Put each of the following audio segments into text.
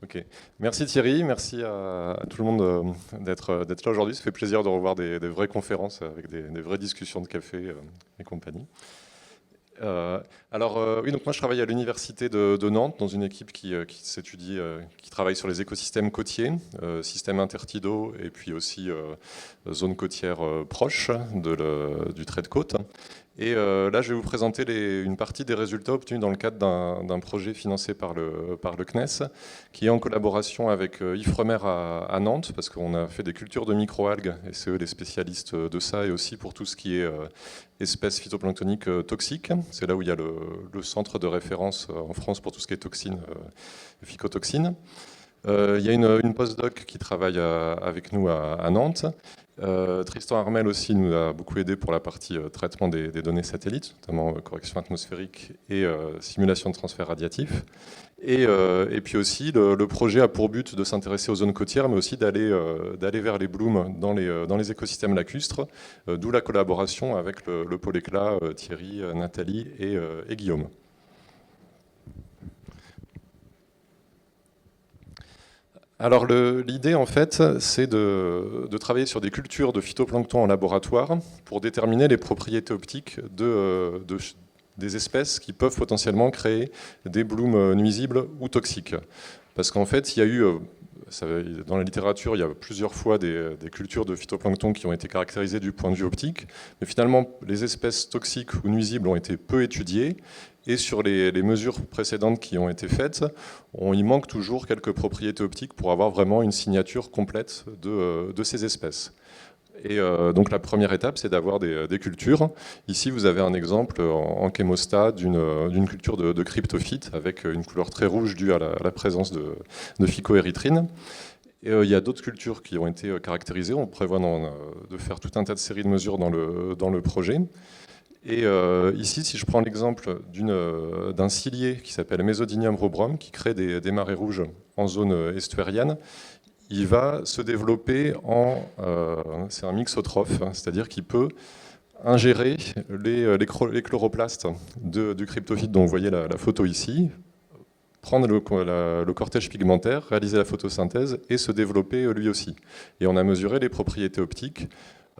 Ok. Merci Thierry, merci à tout le monde d'être là aujourd'hui. Ça fait plaisir de revoir des vraies conférences avec des vraies discussions de café et compagnie. Euh, oui, donc moi je travaille à l'université de Nantes dans une équipe qui s'étudie, qui travaille sur les écosystèmes côtiers, systèmes intertidaux et puis aussi zones côtières proches du trait de côte. Et là, je vais vous présenter une partie des résultats obtenus dans le cadre d'un projet financé par le CNES, qui est en collaboration avec Ifremer à Nantes, parce qu'on a fait des cultures de microalgues, et c'est eux les spécialistes de ça, et aussi pour tout ce qui est espèces phytoplanctoniques toxiques. C'est là où il y a le centre de référence en France pour tout ce qui est toxines, phycotoxines. Il y a une postdoc qui travaille avec nous à Nantes. Tristan Armel aussi nous a beaucoup aidé pour la partie traitement des données satellites, notamment correction atmosphérique et simulation de transfert radiatif. Et puis aussi, le projet a pour but de s'intéresser aux zones côtières, mais aussi d'aller vers les blooms dans les écosystèmes lacustres, d'où la collaboration avec le pôle éclat, Thierry, Nathalie et Guillaume. Alors l'idée en fait, c'est de travailler sur des cultures de phytoplancton en laboratoire pour déterminer les propriétés optiques des espèces qui peuvent potentiellement créer des blooms nuisibles ou toxiques. Parce qu'en fait, il y a eu, dans la littérature, il y a plusieurs fois des cultures de phytoplancton qui ont été caractérisées du point de vue optique, mais finalement, les espèces toxiques ou nuisibles ont été peu étudiées. Et sur les mesures précédentes qui ont été faites, il manque toujours quelques propriétés optiques pour avoir vraiment une signature complète de ces espèces. Et donc la première étape, c'est d'avoir des cultures. Ici, vous avez un exemple en chémostat d'une culture de cryptophytes avec une couleur très rouge due à la présence de phycoérythrine. Et, il y a d'autres cultures qui ont été caractérisées. On prévoit de faire tout un tas de séries de mesures dans le projet. Et ici, si je prends l'exemple d'un cilié qui s'appelle Mesodinium rubrum, qui crée des marées rouges en zone estuarienne, il va se développer c'est un mixotrophe, c'est-à-dire qu'il peut ingérer les chloroplastes du cryptophyte dont vous voyez la photo ici, prendre le cortège pigmentaire, réaliser la photosynthèse et se développer lui aussi. Et on a mesuré les propriétés optiques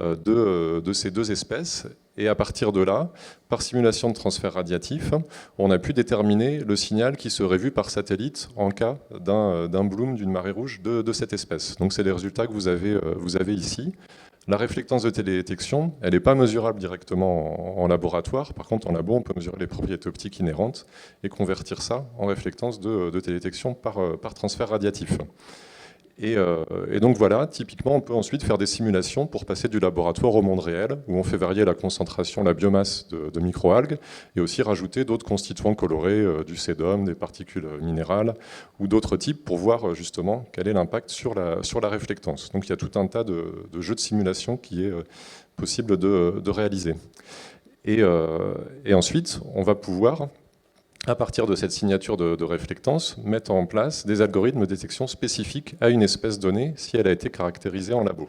de ces deux espèces. Et à partir de là, par simulation de transfert radiatif, on a pu déterminer le signal qui serait vu par satellite en cas d'un bloom d'une marée rouge de cette espèce. Donc c'est les résultats que vous avez ici. La réflectance de télédétection, elle n'est pas mesurable directement en laboratoire. Par contre, en labo, on peut mesurer les propriétés optiques inhérentes et convertir ça en réflectance de télédétection par transfert radiatif. Et donc voilà, typiquement, on peut ensuite faire des simulations pour passer du laboratoire au monde réel, où on fait varier la concentration, la biomasse de microalgues, et aussi rajouter d'autres constituants colorés, du sédum, des particules minérales, ou d'autres types, pour voir justement quel est l'impact sur la réflectance. Donc il y a tout un tas de jeux de simulation qui est possible de réaliser. Et ensuite, on va pouvoir, à partir de cette signature de réflectance, mettre en place des algorithmes de détection spécifiques à une espèce donnée si elle a été caractérisée en labo.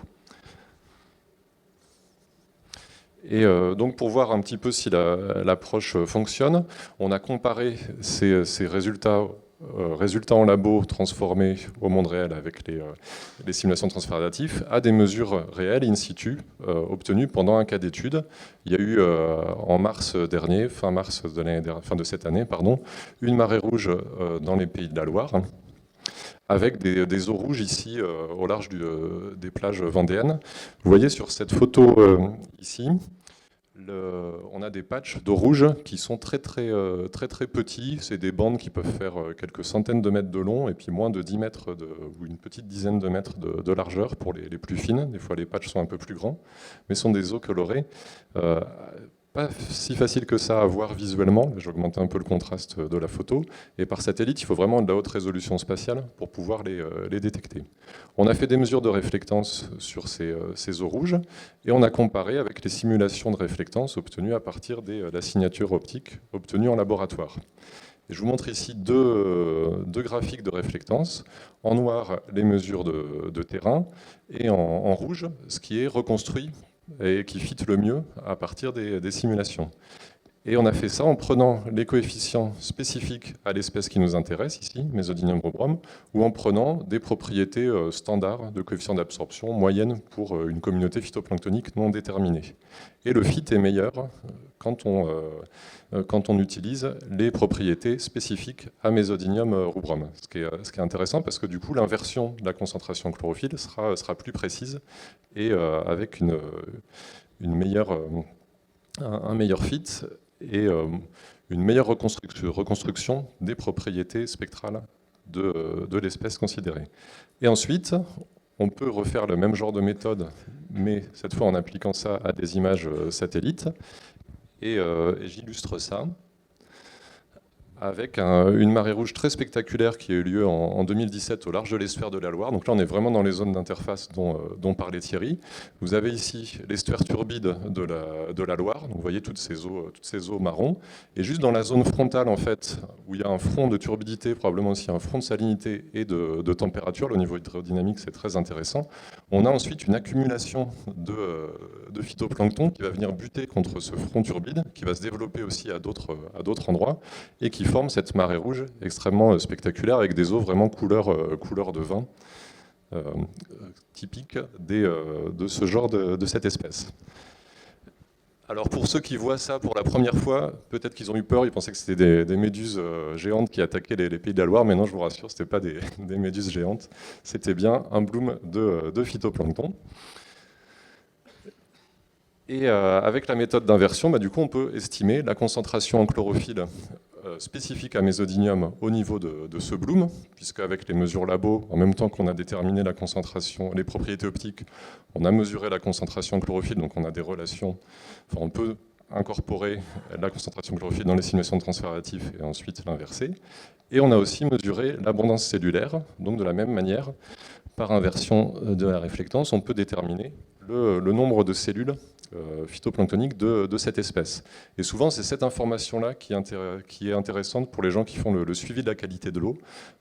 Et donc pour voir un petit peu si l'approche fonctionne, on a comparé ces résultats en labo transformés au monde réel avec les simulations de transfert radiatif à des mesures réelles in situ obtenues pendant un cas d'étude. Il y a eu en mars dernier, fin de cette année, une marée rouge dans les Pays de la Loire, avec des eaux rouges ici au large des plages vendéennes. Vous voyez sur cette photo ici, on a des patchs d'eau rouge qui sont très petits. C'est des bandes qui peuvent faire quelques centaines de mètres de long et puis moins de 10 mètres ou une petite dizaine de mètres de largeur pour les plus fines. Des fois les patchs sont un peu plus grands, mais sont des eaux colorées. Pas si facile que ça à voir visuellement, j'ai augmenté un peu le contraste de la photo, et par satellite il faut vraiment de la haute résolution spatiale pour pouvoir les détecter. On a fait des mesures de réflectance sur ces eaux rouges, et on a comparé avec les simulations de réflectance obtenues à partir de la signature optique obtenue en laboratoire. Et je vous montre ici deux graphiques de réflectance, en noir les mesures de terrain, et en rouge ce qui est reconstruit et qui fit le mieux à partir des simulations. Et on a fait ça en prenant les coefficients spécifiques à l'espèce qui nous intéresse ici, Mesodinium rubrum, ou en prenant des propriétés standards de coefficients d'absorption moyenne pour une communauté phytoplanctonique non déterminée. Et le fit est meilleur quand on utilise les propriétés spécifiques à Mesodinium rubrum. Ce qui est intéressant parce que du coup l'inversion de la concentration chlorophylle sera plus précise et avec un meilleur fit et une meilleure reconstruction des propriétés spectrales de l'espèce considérée. Et ensuite, on peut refaire le même genre de méthode, mais cette fois en appliquant ça à des images satellites. Et j'illustre ça avec une marée rouge très spectaculaire qui a eu lieu en 2017 au large de l'estuaire de la Loire. Donc là, on est vraiment dans les zones d'interface dont parlait Thierry. Vous avez ici l'estuaire turbide de la Loire. Donc vous voyez toutes ces eaux marron. Et juste dans la zone frontale, en fait, où il y a un front de turbidité, probablement aussi un front de salinité et de température, le niveau hydrodynamique, c'est très intéressant. On a ensuite une accumulation de phytoplancton qui va venir buter contre ce front turbide, qui va se développer aussi à d'autres endroits, et qui forme cette marée rouge extrêmement spectaculaire avec des eaux vraiment couleur de vin, typique de ce genre de cette espèce. Alors pour ceux qui voient ça pour la première fois, peut-être qu'ils ont eu peur, ils pensaient que c'était des méduses géantes qui attaquaient les pays de la Loire, mais non, je vous rassure, ce n'était pas des méduses géantes, c'était bien un bloom de phytoplancton. Et avec la méthode d'inversion, du coup, on peut estimer la concentration en chlorophylle spécifique à Mesodinium au niveau de ce bloom, puisque avec les mesures labo, en même temps qu'on a déterminé la concentration, les propriétés optiques, on a mesuré la concentration en chlorophylle, donc on a des relations, enfin, on peut incorporer la concentration en chlorophylle dans les simulations de transfert additif et ensuite l'inverser. Et on a aussi mesuré l'abondance cellulaire, donc de la même manière, par inversion de la réflectance, on peut déterminer le nombre de cellules phytoplanctoniques de cette espèce. Et souvent, c'est cette information-là qui est intéressante pour les gens qui font le suivi de la qualité de l'eau,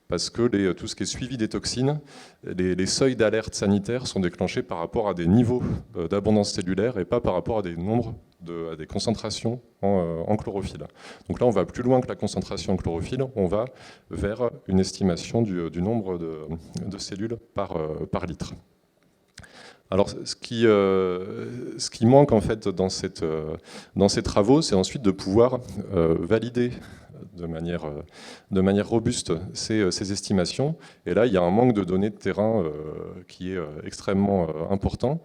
parce que tout ce qui est suivi des toxines, les seuils d'alerte sanitaire sont déclenchés par rapport à des niveaux d'abondance cellulaire et pas par rapport à des nombres, à des concentrations en chlorophylle. Donc là, on va plus loin que la concentration en chlorophylle, on va vers une estimation du nombre de cellules par litre. Alors, ce qui manque en fait dans ces travaux, c'est ensuite de pouvoir valider de manière robuste ces estimations. Et là, il y a un manque de données de terrain qui est extrêmement important,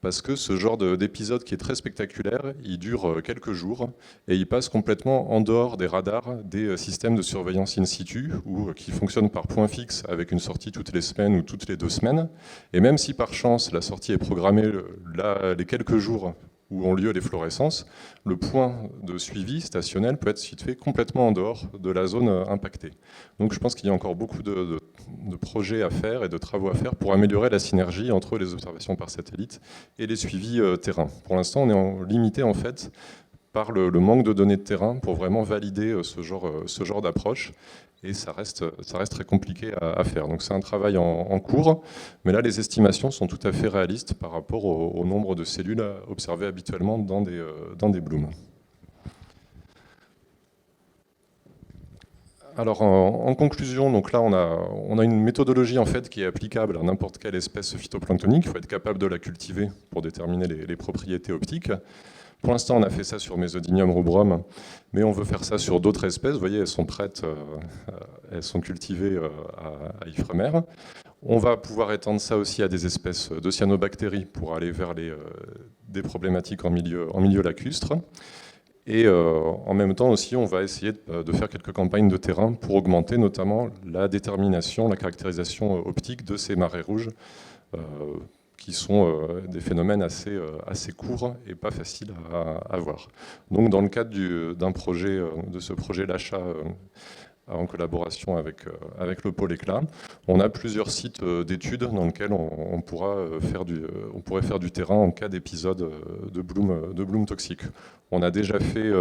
parce que ce genre d'épisode qui est très spectaculaire, il dure quelques jours et il passe complètement en dehors des radars des systèmes de surveillance in situ ou qui fonctionnent par point fixe avec une sortie toutes les semaines ou toutes les 2 semaines. Et même si par chance la sortie est programmée les quelques jours où ont lieu les fluorescences, le point de suivi stationnel peut être situé complètement en dehors de la zone impactée. Donc je pense qu'il y a encore beaucoup de projets à faire et de travaux à faire pour améliorer la synergie entre les observations par satellite et les suivis terrain. Pour l'instant, on est limité en fait par le manque de données de terrain pour vraiment valider ce genre d'approche. Et ça reste très compliqué à faire. Donc c'est un travail en cours, mais là les estimations sont tout à fait réalistes par rapport au nombre de cellules observées habituellement dans des blooms. Alors en conclusion, donc là on a une méthodologie en fait qui est applicable à n'importe quelle espèce phytoplanctonique. Il faut être capable de la cultiver pour déterminer les propriétés optiques. Pour l'instant, on a fait ça sur Mesodinium rubrum, mais on veut faire ça sur d'autres espèces. Vous voyez, elles sont prêtes, elles sont cultivées à Ifremer. On va pouvoir étendre ça aussi à des espèces de cyanobactéries pour aller vers des problématiques en milieu lacustre. Et en même temps aussi, on va essayer de faire quelques campagnes de terrain pour augmenter notamment la détermination, la caractérisation optique de ces marées rouges, qui sont des phénomènes assez courts et pas faciles à voir. Donc dans le cadre de ce projet l'achat en collaboration avec le pôle éclat. On a plusieurs sites d'études dans lesquels on pourrait faire du terrain en cas d'épisode de bloom toxique. On a déjà fait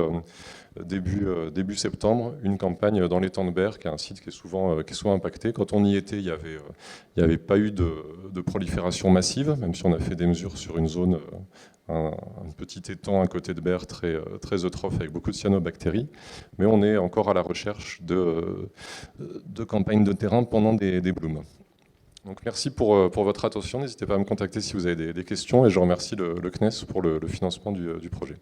début septembre une campagne dans l'étang de Berre, qui est un site qui est souvent impacté. Quand on y était, il n'y avait pas eu de prolifération massive, même si on a fait des mesures sur une zone, un petit étang à côté de Berre très eutrophe avec beaucoup de cyanobactéries. Mais on est encore à la recherche de campagnes de terrain pendant des blooms. Donc merci pour votre attention. N'hésitez pas à me contacter si vous avez des questions, et je remercie le CNES pour le financement du projet.